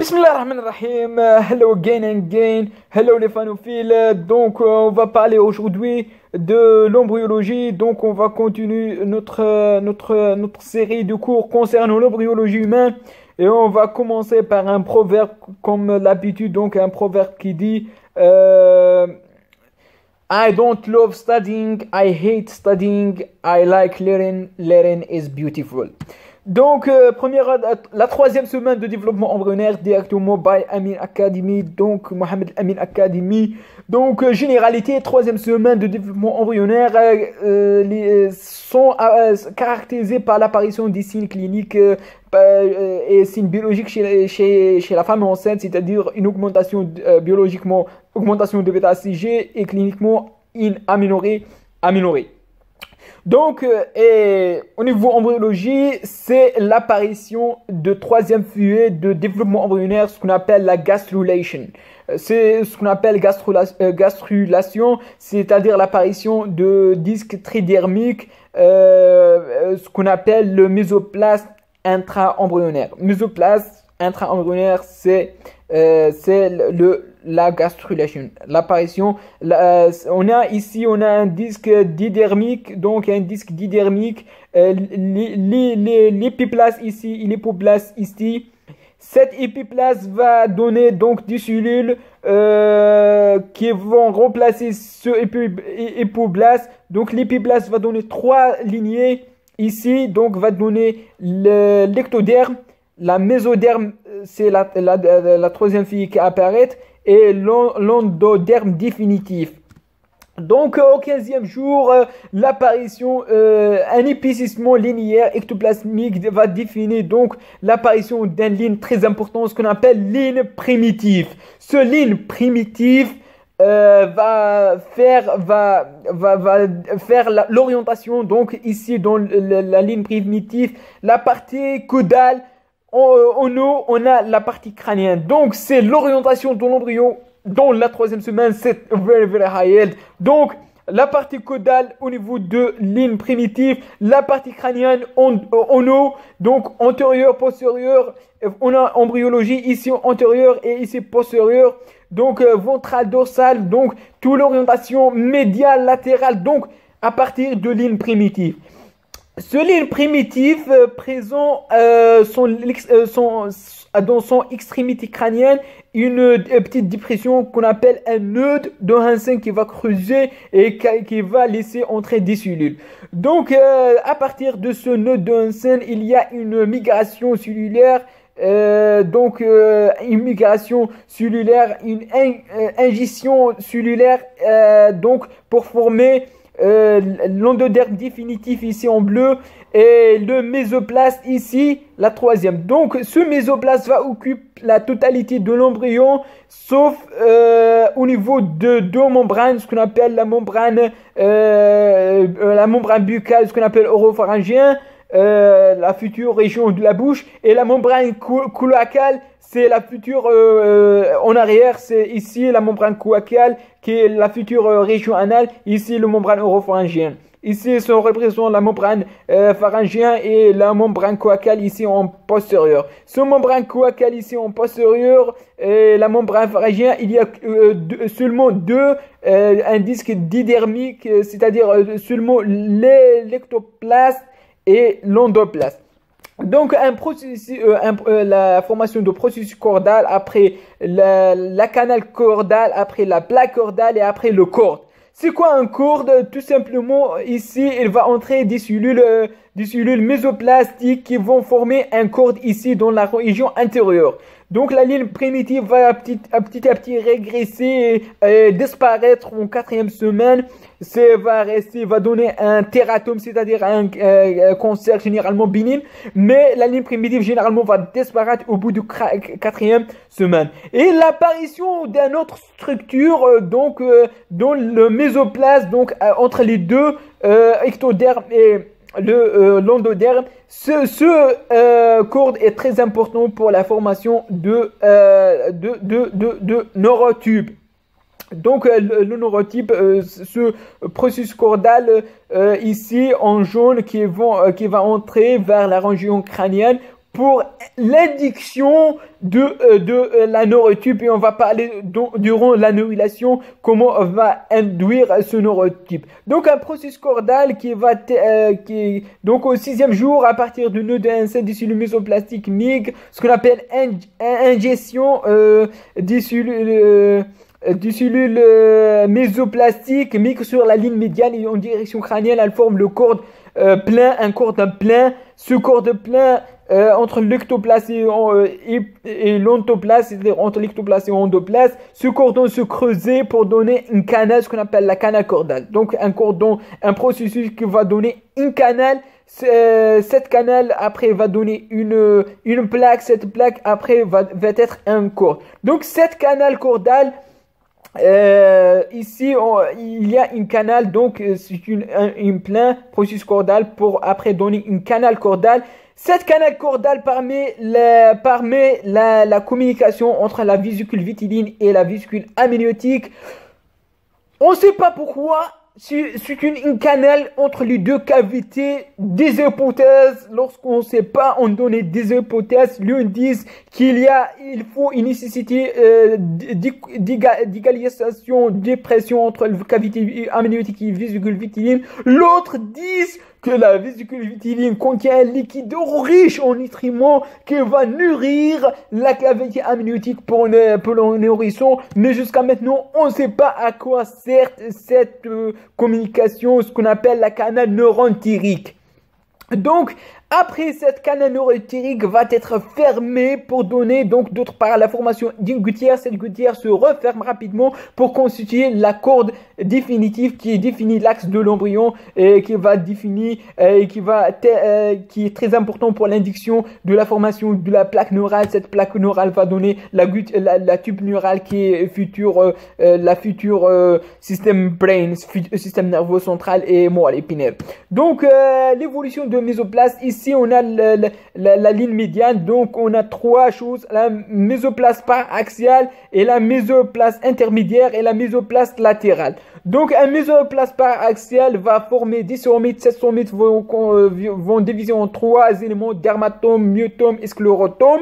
Bismillahirrahmanirrahim. Hello again and again. Hello les fanophiles. Donc on va parler aujourd'hui de l'embryologie. Donc on va continuer notre série de cours concernant l'embryologie humaine. Et on va commencer par un proverbe comme l'habitude. Donc un proverbe qui dit I don't love studying, I hate studying, I like learning, learning is beautiful. Donc, la troisième semaine de développement embryonnaire directement by Amin Academy, donc Mohamed Amin Academy. Donc, généralité, troisième semaine de développement embryonnaire sont caractérisées par l'apparition des signes cliniques et signes biologiques chez la femme enceinte, c'est-à-dire une augmentation biologiquement, augmentation de bêta-CG et cliniquement améliorée. Donc, au niveau embryologie, c'est l'apparition de troisième feuillet de développement embryonnaire, ce qu'on appelle la gastrulation. C'est ce qu'on appelle gastrulation, c'est-à-dire l'apparition de disques tridermiques, ce qu'on appelle le mésoplasme intra-embryonnaire. Mésoplasme intra-embryonnaire, c'est la gastrulation, l'apparition. On a un disque didermique, donc un disque didermique, l'épiplasme ici, l'hypoplasme ici. Cette épiplasme va donner donc des cellules qui vont remplacer ce hypoplasme. Donc l'épiplasme va donner trois lignées ici, donc va donner l'ectoderme, la mésoderme, c'est la troisième fille qui apparaît, et l'endoderme définitif. Donc au 15e jour, l'apparition, un épaississement linéaire ectoplasmique va définir donc l'apparition d'une ligne très importante, ce qu'on appelle ligne primitive. Ce ligne primitive va faire l'orientation, donc ici dans la ligne primitive, la partie caudale. En haut, on a la partie crânienne. Donc, c'est l'orientation de l'embryon dans la troisième semaine. C'est very high yield. Donc, la partie caudale au niveau de ligne primitive. La partie crânienne en haut. Donc, antérieur, postérieur. On a embryologie ici antérieur et ici postérieur. Donc, ventral, dorsal. Donc, toute l'orientation médiale, latérale. Donc, à partir de ligne primitive. Ce ligne primitif présent dans son extrémité crânienne une petite dépression qu'on appelle un nœud de Hansen qui va creuser et qui va laisser entrer des cellules. Donc à partir de ce nœud de Hansen, il y a une migration cellulaire. Une migration cellulaire, une ingestion cellulaire donc pour former l'endoderme définitif ici en bleu et le mésoplasme ici la troisième. Donc ce mésoplasme va occuper la totalité de l'embryon sauf au niveau de deux membranes, ce qu'on appelle la membrane buccale, ce qu'on appelle oropharyngien, la future région de la bouche, et la membrane cloacale, c'est la future en arrière, c'est ici la membrane cloacale qui est la future région anale, ici le membrane oropharyngien. Ici, ça représente la membrane pharyngien et la membrane cloacale ici en postérieur. Ce membrane cloacale ici en postérieur et la membrane pharyngien, il y a seulement deux, un disque didermique, c'est-à-dire seulement l'ectoplasme et l'endoplasme. Donc la formation de processus cordal après la canal cordal, après la plaque cordale et après le corde. C'est quoi un corde? Tout simplement, ici, il va entrer des cellules mésoplastiques qui vont former un corde ici dans la région intérieure. Donc la ligne primitive va petit à petit régresser et disparaître en quatrième semaine. Va donner un tératome, c'est-à-dire un cancer généralement bénigne. Mais la ligne primitive généralement va disparaître au bout de quatrième semaine. Et l'apparition d'une autre structure, donc dans le mésoplasme, donc entre les deux ectoderme et l'endoderme, ce corde est très important pour la formation de neurotubes. Donc le neurotype, ce processus cordal ici en jaune qui va entrer vers la région crânienne pour l'induction de la neurotype, et on va parler durant la neurulation comment on va induire ce neurotype. Donc un processus cordal donc au 6e jour à partir du nœud de Hensen des cellules mésoplastiques MIG, ce qu'on appelle ingestion des cellules mésoplastiques MIG sur la ligne médiane et en direction crânienne. Elle forme le corde plein, un corde plein. Ce corde plein entre l'ectoplaste et l'endoplaste, c'est-à-dire entre l'ectoplaste et l'endoplaste, ce cordon se creusait pour donner une canal, ce qu'on appelle la canal cordale. Donc un processus qui va donner une canal. Cette canal après va donner une plaque. Cette plaque après va être un corde. Donc cette canal cordale, ici il y a une canal, donc c'est une plein processus cordal pour après donner une canal cordale. Cette canal cordale permet la communication entre la vésicule vitelline et la vésicule amniotique. On ne sait pas pourquoi. C'est une canal entre les deux cavités. Des hypothèses, lorsqu'on ne sait pas, on donne des hypothèses. L'un dit il faut une nécessité d'égalisation des pressions entre la cavité amniotique et la vésicule vitelline. L'autre dit que la vésicule vitelline contient un liquide riche en nutriments qui va nourrir la cavité amniotique pour le nourrisson. Mais jusqu'à maintenant, on ne sait pas à quoi sert cette communication, ce qu'on appelle la canal neuroentérique. Donc, après, cette canal neuroentérique va être fermée pour donner, donc, d'autre part, la formation d'une gouttière. Cette gouttière se referme rapidement pour constituer la corde définitive qui définit l'axe de l'embryon et qui est très important pour l'induction de la formation de la plaque neurale. Cette plaque neurale va donner la tube neurale qui est la future système brain, système nerveux central et moelle épinière. Donc, l'évolution de mésoplaste. Ici, on a la ligne médiane. Donc, on a trois choses. La mésoplaste paraxiale et la mésoplaste intermédiaire et la mésoplaste latérale. Donc, un mésoplaste paraxial va former des somites. Ces somites vont diviser en trois éléments: dermatome, myotome et sclérotome.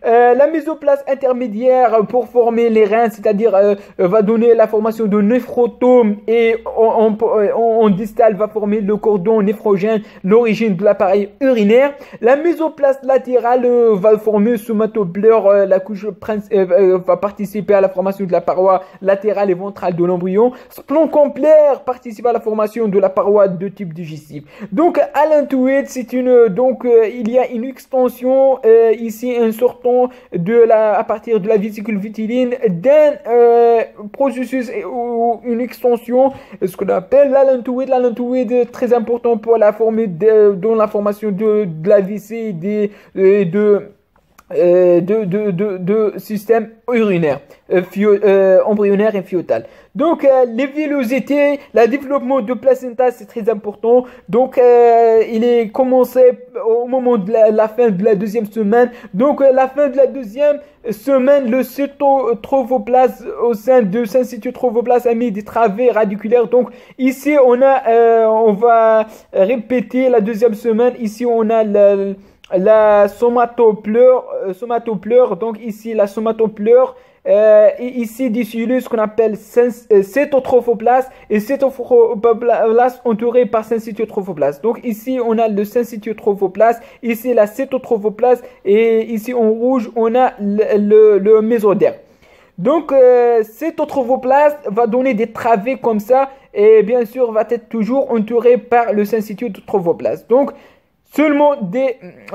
La mésoplaste intermédiaire pour former les reins, c'est-à-dire va donner la formation de néphrotome, et en distal va former le cordon néphrogène, l'origine de l'appareil urinaire. La mésoplaste latérale va former somatopleure, la couche va participer à la formation de la paroi latérale et ventrale de l'embryon. Splon complet participe à la formation de la paroi de type digestif. Donc allantoïde, il y a une extension ici, un sortant à partir de la vésicule vitelline d'un processus ou une extension, ce qu'on appelle l'allantoïde. L'allantoïde très important pour la formation de la vessie de système urinaire, embryonnaire et fœtal. Donc, les villosités, le développement de placenta, c'est très important. Donc, il est commencé au moment de la fin de la deuxième semaine. Donc, la fin de la deuxième semaine, le cytotrophoblast au sein de syncytiotrophoblaste a mis des travées radiculaires. Donc, ici, on va répéter la deuxième semaine. Ici, on a la somatopleure. Donc, ici, la somatopleure. Et ici des cellules qu'on appelle cétotrophoblast et cétotrophoblast entouré par syncytiotrophoblaste. Donc ici on a le syncytiotrophoblaste, ici la cétotrophoblast et ici en rouge on a le mésoderme. Donc cétotrophoblast va donner des travées comme ça et bien sûr va être toujours entouré par le syncytiotrophoblaste. Donc seulement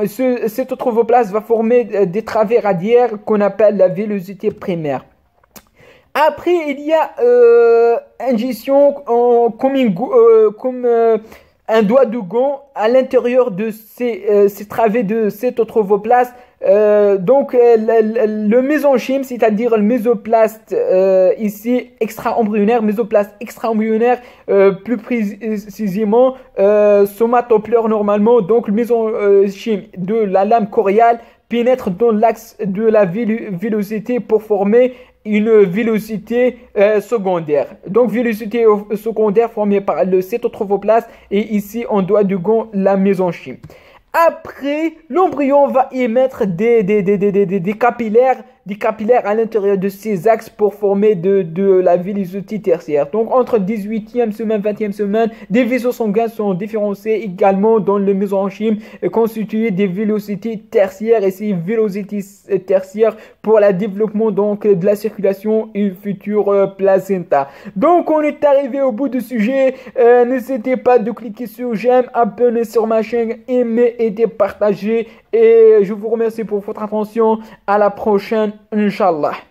cet trophoblast va former des travées radiaires qu'on appelle la villosité primaire. Après, il y a ingestion comme un doigt de gant à l'intérieur de ces travées de cet trophoblast. Donc le mésenchyme, c'est-à-dire le mésoplaste ici extra-embryonnaire, plus précisément somatopleure normalement. Donc le mésenchyme de la lame choriale pénètre dans l'axe de la villosité pour former une villosité secondaire. Donc villosité secondaire formée par le cétotrophoblast et ici en doigt de gant la mésenchyme. Après, l'embryon va émettre des capillaires à l'intérieur de ces axes pour former de la vélocité tertiaire. Donc, entre 18e semaine, 20e semaine, des vaisseaux sanguins sont différenciés également dans le mésenchyme constitués des vélocités tertiaires et ces vélocités tertiaires pour le développement donc de la circulation et futur placenta. Donc, on est arrivé au bout du sujet. N'hésitez pas de cliquer sur j'aime, abonner sur ma chaîne, aimer et de partager. Et je vous remercie pour votre attention. À la prochaine, Inch'Allah.